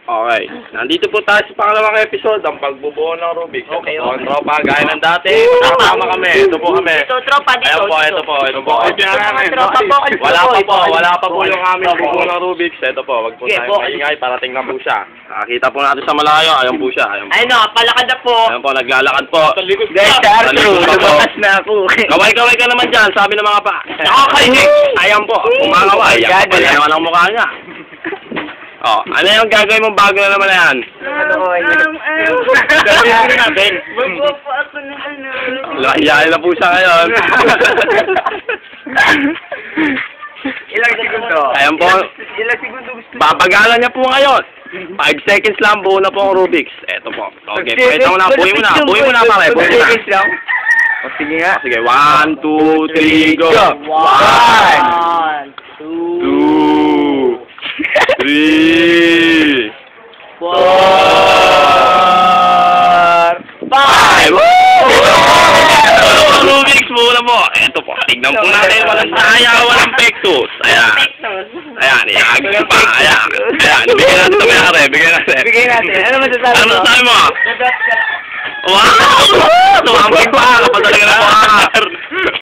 Okay. Nandito po tayo sa pangalawang episode, ang pagbubuo ng Rubik. Okay, Ito po, okay. tropa, gaya ng dati. Kasama kami. Ito po kami. Ito, tropa dito. Ayan po, ito po. Tropa po. Wala pa po yung aming bubuo ng Rubik. Ito po, wag po Okay, tayo po. maingay, parating na po siya. Nakakita po natin sa malayo. Ayan po siya. Ayan po. Ayun o, palakad na po. Ayan po, naglalakad po. Guys, Talikod pa po. na ako. Kaway-kaway ka naman dyan, sabi ng mga pa. Nakakainig. Ayan po, kumakaway. Ayan po, yan naman ang mukha niya. Oh, ano yung gagawin mong bago na naman na yan? Magpo ako na Lahiyain na po siya ngayon. Ilang segundo? Ayan po, Ilang segundo gusto mo? babagalan niya po ngayon. 5 seconds lang, buo na po ang Rubik's. Eto po. Okay, pakita mo na, buhay mo na pare, buhay mo na. lang. O, sige nga. Sige, 1, 2, 3, go! 1, 2, 3, 4, 5. Rubik's buo na po. Eto po, tignan po natin, walang saya, walang pektos. Ayan. Ayan, iagin pa. Ayan. Bigyan natin ito mayari. Bigyan natin. Bigay natin. Ano masasabi mo? Ano masasabi mo? Wow! Tumambay pa! Kapag talaga na